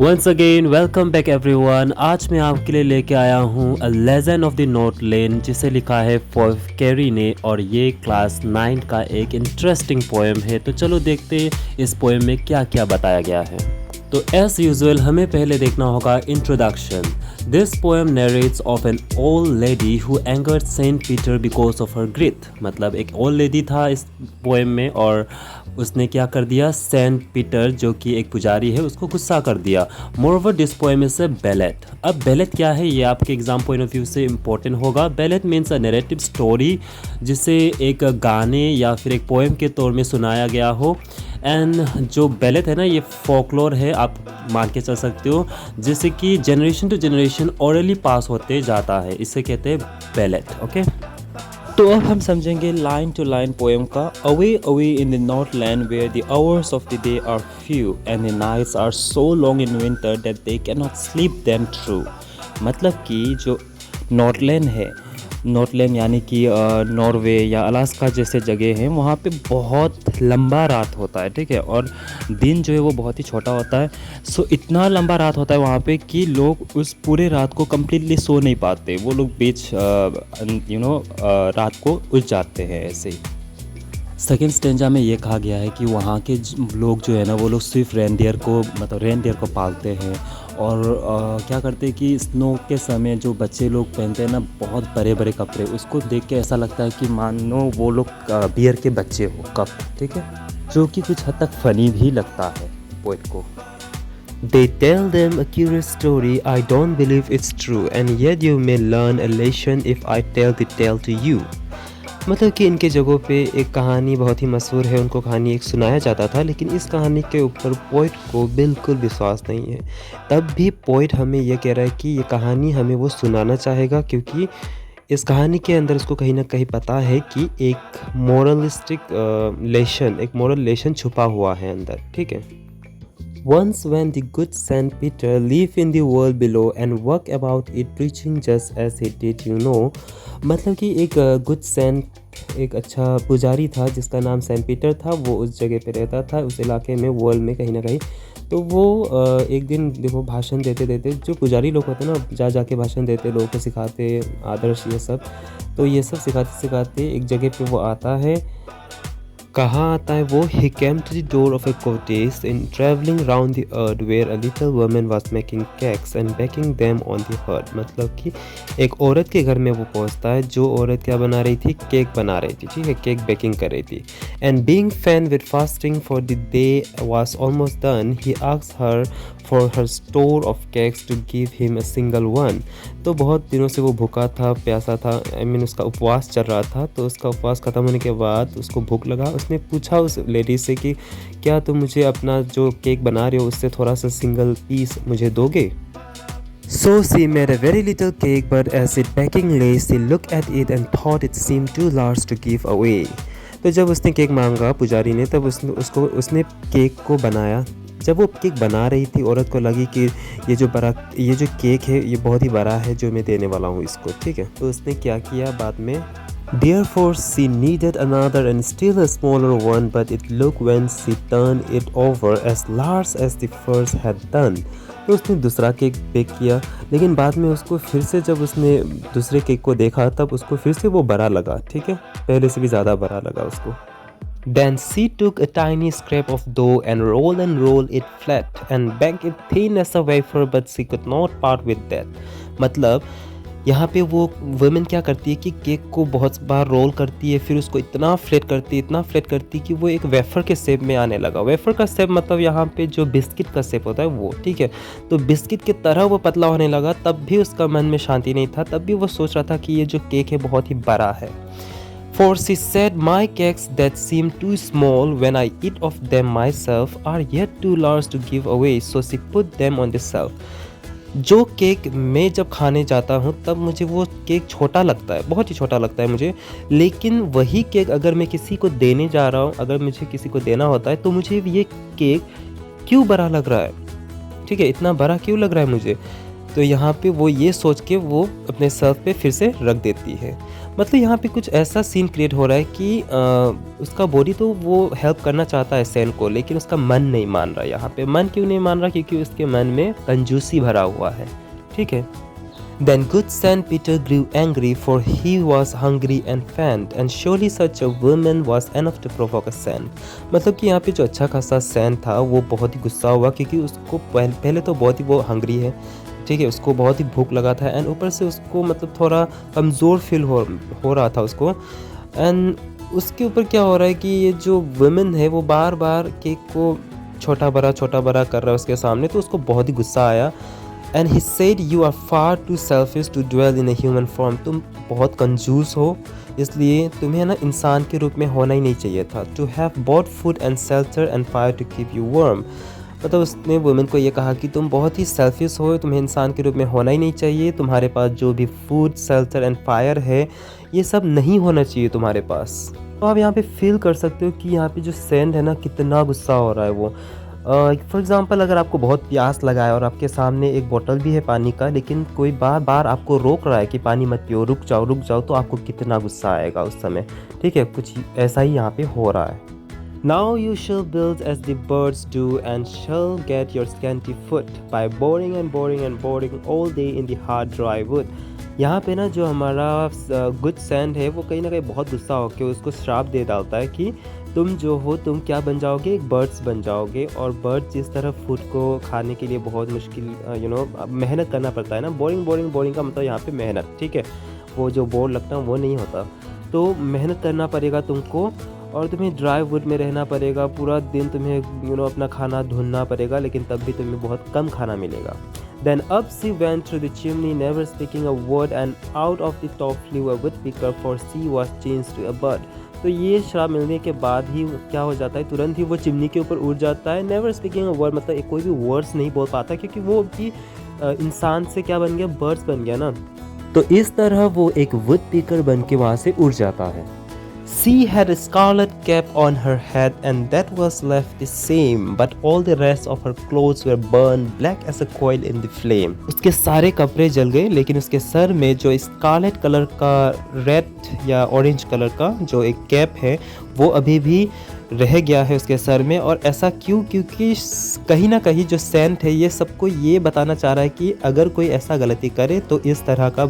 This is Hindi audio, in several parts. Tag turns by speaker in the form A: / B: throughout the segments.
A: Once again welcome back everyone. आज मैं आपके लिए लेके आया हूँ a legend of the north lane, जिसे लिखा है फॉर कैरी ने, और ये क्लास 9 का एक इंटरेस्टिंग पोएम है। तो चलो देखते हैं इस पोएम में क्या क्या बताया गया है। तो एज यूजुअल हमें पहले देखना होगा introduction. This poem narrates of an old lady who angered Saint Peter because of her greed. मतलब एक ओल्ड लेडी था इस पोएम में, और उसने क्या कर दिया, सेंट पीटर जो कि एक पुजारी है उसको गुस्सा कर दिया। Moreover this poem is a ballot. अब बैलेट क्या है, ये आपके एग्जाम पॉइंट ऑफ व्यू से इंपॉर्टेंट होगा। Ballot means a narrative story, जिसे एक गाने या फिर एक पोएम के तौर में सुनाया गया हो। एंड जो बैलेट है ना, ये फोकलोर है, आप मान के चल सकते हो, जिससे कि जनरेशन टू जनरेशन ओरली पास होते जाता है, इसे कहते हैं बैलेट। ओके, तो अब हम समझेंगे लाइन टू लाइन पोएम का। Away away in the north land where the hours of the day are few and the nights are so long in winter that they can not sleep them through. मतलब कि जो नॉर्थलैंड है, नॉर्थलैंड यानी कि नॉर्वे या अलास्का जैसे जगह हैं, वहाँ पे बहुत लंबा रात होता है, ठीक है, और दिन जो है वो बहुत ही छोटा होता है। सो इतना लंबा रात होता है वहाँ पे कि लोग उस पूरे रात को कम्प्लीटली सो नहीं पाते। वो लोग बीच रात को उठ जाते हैं ऐसे ही। सेकेंड स्टेंजा में ये कहा गया है कि वहाँ के लोग जो है ना, वो लोग सिर्फ रेनडियर को, मतलब रेनडियर को पालते हैं। और क्या करते हैं कि स्नो के समय जो बच्चे लोग पहनते हैं ना बहुत बड़े बड़े कपड़े, उसको देख के ऐसा लगता है कि मानो वो लोग बियर के बच्चे हो कप, ठीक है, जो कि कुछ हद तक फ़नी भी लगता है पोएट को। They tell them a curious story, I don't believe it's true, and yet you may learn a lesson if I tell the tale to you. मतलब कि इनके जगहों पे एक कहानी बहुत ही मशहूर है, उनको कहानी एक सुनाया जाता था, लेकिन इस कहानी के ऊपर पोइट को बिल्कुल विश्वास नहीं है। तब भी पोइट हमें यह कह रहा है कि ये कहानी हमें वो सुनाना चाहेगा, क्योंकि इस कहानी के अंदर उसको कहीं ना कहीं पता है कि एक एक मोरल लेसन छुपा हुआ है अंदर, ठीक है। Once when the good Saint Peter lived in the world below and worked about it preaching just as he did, मतलब कि एक गुड सेंट, एक अच्छा पुजारी था जिसका नाम सेंट पीटर था। वो उस जगह पे रहता था, उस इलाके में, वर्ल्ड में कहीं ना कहीं। तो वो एक दिन देखो भाषण देते देते, जो पुजारी लोग होते हैं ना, जाके भाषण देते, लोगों को सिखाते आदर्श ये सब। तो ये सब सिखाते सिखाते एक जगह पे वो आता है। कहाँ आता है वो? He came to the door of a cottage in traveling round the earth where a little woman was making cakes and baking them on the hearth। मतलब कि एक औरत के घर में वो पहुंचता है, जो औरत क्या बना रही थी, केक बना रही थी, ठीक है, केक बेकिंग कर रही थी। And being fan with fasting for the day was almost done, he asked her for her store of cakes to give him a single one। तो बहुत दिनों से वो भूखा था, प्यासा था, उसका उपवास चल रहा था। तो उसका उपवास ख़त्म होने के बाद उसको भूख लगा। उसने पूछा उस लेडी से कि क्या तुम मुझे अपना जो केक बना रहे हो उससे थोड़ा सा सिंगल पीस मुझे दोगे? So she made a very little cake, but as it baking lay, she looked at it and thought it seemed too large to give away। तो जब उसने केक मांगा पुजारी ने, तब उसने केक को बनाया। जब वो केक बना रही थी, औरत को लगी कि ये जो केक है ये बहुत ही बड़ा है जो मैं देने वाला हूँ इसको, ठीक है। तो उसने क्या किया बाद में, Therefore she needed another and still a smaller one, but it looked when she turned it over as large as the first had done। तो उसने दूसरा केक बेक किया, लेकिन बाद में उसको फिर से, जब उसने दूसरे केक को देखा, तब उसको फिर से वो बड़ा लगा, ठीक है, पहले से भी ज़्यादा बड़ा लगा उसको। Then she took a tiny scrap of dough and rolled it flat and baked it thin as a wafer, but she could not part with that। मतलब यहाँ पे वो वुमेन क्या करती है कि केक को बहुत बार रोल करती है, फिर उसको इतना फ्लैट करती है कि वो एक वेफर के शेप में आने लगा। वेफर का शेप मतलब यहाँ पे जो बिस्किट का शेप होता है वो, ठीक है। तो बिस्किट की तरह वो पतला होने लगा। तब भी उसका मन में शांति नहीं था, तब भी वो सोच रहा था कि ये जो केक है बहुत ही बड़ा है। For she said, my cakes that seem too small when I eat of them myself are yet too large to give away, so she put them on the shelf। जो केक मैं जब खाने जाता हूँ तब मुझे वो केक छोटा लगता है, बहुत ही छोटा लगता है मुझे, लेकिन वही केक अगर मैं किसी को देने जा रहा हूँ, अगर मुझे किसी को देना होता है, तो मुझे ये केक क्यों बड़ा लग रहा है, ठीक है, इतना बड़ा क्यों लग रहा है मुझे। तो यहाँ पे वो ये सोच के वो अपने सर्फ पे फिर से रख देती है। मतलब यहाँ पे कुछ ऐसा सीन क्रिएट हो रहा है कि उसका बॉडी तो वो हेल्प करना चाहता है सैन को, लेकिन उसका मन नहीं मान रहा। यहाँ पे मन क्यों नहीं मान रहा? क्योंकि उसके मन में कंजूसी भरा हुआ है, ठीक है। Then good Saint Peter grew angry, for he was hungry and faint, and surely such a woman was enough to provoke a saint. मतलब कि यहाँ पे जो अच्छा खासा सैन था वो बहुत ही गुस्सा हुआ, क्योंकि उसको पहले तो बहुत ही वो हंग्री है, ठीक है, उसको बहुत ही भूख लगा था, एंड ऊपर से उसको मतलब थोड़ा कमज़ोर फील हो रहा था उसको। एंड उसके ऊपर क्या हो रहा है कि ये जो वुमेन है वो बार बार केक को छोटा बड़ा कर रहा है उसके सामने, तो उसको बहुत ही गुस्सा आया। And he said you are far too selfish to dwell in a human form, तुम बहुत कंजूस हो, इसलिए तुम्हें ना इंसान के रूप में होना ही नहीं चाहिए था। To have bought food and shelter and fire to keep you warm, मतलब उसने वुमेन को ये कहा कि तुम बहुत ही सेल्फिश हो, तुम्हें इंसान के रूप में होना ही नहीं चाहिए, तुम्हारे पास जो भी फूड शेल्टर एंड फायर है ये सब नहीं होना चाहिए तुम्हारे पास। तो आप यहाँ पे फील कर सकते हो कि यहाँ पे जो सेंट है ना कितना गुस्सा हो रहा है वो। फॉर एग्ज़ाम्पल अगर आपको बहुत प्यास लगा है और आपके सामने एक बोतल भी है पानी का, लेकिन कोई बार बार आपको रोक रहा है कि पानी मत पियो, रुक जाओ, तो आपको कितना गुस्सा आएगा उस समय, ठीक है। कुछ ऐसा ही यहाँ पे हो रहा है। Now you shall build as the birds do, and shall get your scanty food by boring all day in the hard dry wood. यहाँ पे ना जो हमारा गुड सैंड है वो कहीं ना कहीं बहुत गुस्सा होकर उसको श्राप दे डालता है कि तुम जो हो तुम क्या बन जाओगे, एक बर्ड्स बन जाओगे। और बर्ड्स जिस तरह फूड को खाने के लिए बहुत मुश्किल मेहनत करना पड़ता है ना, बोरिंग का मतलब यहाँ पे मेहनत, ठीक है, वो जो बोर लगता है वो नहीं होता। तो मेहनत करना पड़ेगा तुमको, और तुम्हें ड्राई वुड में रहना पड़ेगा, पूरा दिन तुम्हें अपना खाना ढूंढना पड़ेगा, लेकिन तब भी तुम्हें बहुत कम खाना मिलेगा। Then up she went through the chimney, never speaking a word, and out of the top flew a woodpecker, for she was changed to a bird. तो ये श्राप मिलने के बाद ही क्या हो जाता है, तुरंत ही वो चिमनी के ऊपर उड़ जाता है। नेवर स्पीकिंग अ वर्ड, मतलब कोई भी वर्ड्स नहीं बोल पाता, क्योंकि वो भी इंसान से क्या बन गया, बर्ड्स बन गया ना। तो इस तरह वो एक वुडपीकर बन के वहाँ से उड़ जाता है। She had a scarlet cap on her head, and that was left the same, but all the rest of her clothes were burned black as a coal in the flame. उसके सारे कपड़े जल गए, लेकिन उसके सर में जो स्कारलेट कलर का, रेड या ऑरेंज कलर का जो एक कैप है वो अभी भी रह गया है उसके सर में। और ऐसा क्यों? क्योंकि कहीं ना कहीं जो सेंट है ये सबको ये बताना चाह रहा है कि अगर कोई ऐसा गलती करे तो इस तरह का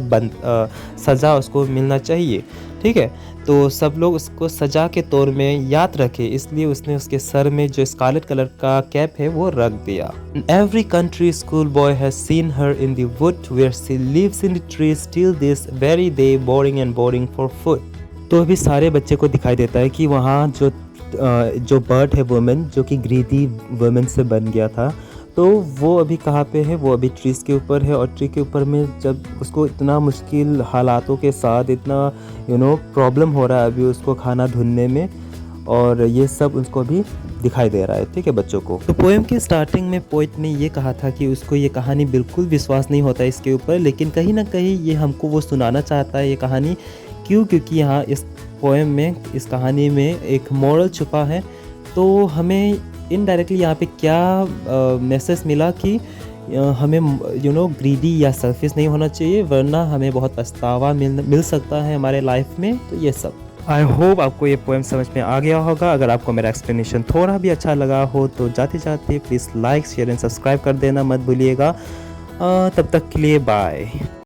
A: सज़ा उसको मिलना चाहिए, ठीक है। तो सब लोग उसको सज़ा के तौर में याद रखे, इसलिए उसने उसके सर में जो स्कारलेट कलर का कैप है वो रख दिया। Every country school boy has seen her in the wood where she lives in the trees till this very day, boring for food. तो अभी सारे बच्चे को दिखाई देता है कि वहाँ जो बर्ड है वुमेन, जो कि ग्रीडी वुमेन से बन गया था, तो वो अभी कहाँ पे है, वो अभी ट्रीज़ के ऊपर है। और ट्री के ऊपर में जब उसको इतना मुश्किल हालातों के साथ इतना प्रॉब्लम हो रहा है अभी उसको खाना ढूंढने में, और ये सब उसको भी दिखाई दे रहा है, ठीक है, बच्चों को। तो पोएम के स्टार्टिंग में पोइट ने ये कहा था कि उसको ये कहानी बिल्कुल विश्वास नहीं होता इसके ऊपर, लेकिन कहीं ना कहीं ये हमको वो सुनाना चाहता है ये कहानी। क्यों? क्योंकि यहाँ इस पोएम में, इस कहानी में एक मॉरल छुपा है। तो हमें इनडायरेक्टली यहाँ पे क्या मैसेज मिला कि हमें ग्रीडी या सेल्फिश नहीं होना चाहिए, वरना हमें बहुत पछतावा मिल सकता है हमारे लाइफ में। तो ये सब, आई होप आपको ये पोएम समझ में आ गया होगा। अगर आपको मेरा एक्सप्लेनेशन थोड़ा भी अच्छा लगा हो तो जाते जाते please like, share and subscribe कर देना मत भूलिएगा। तब तक के लिए बाय।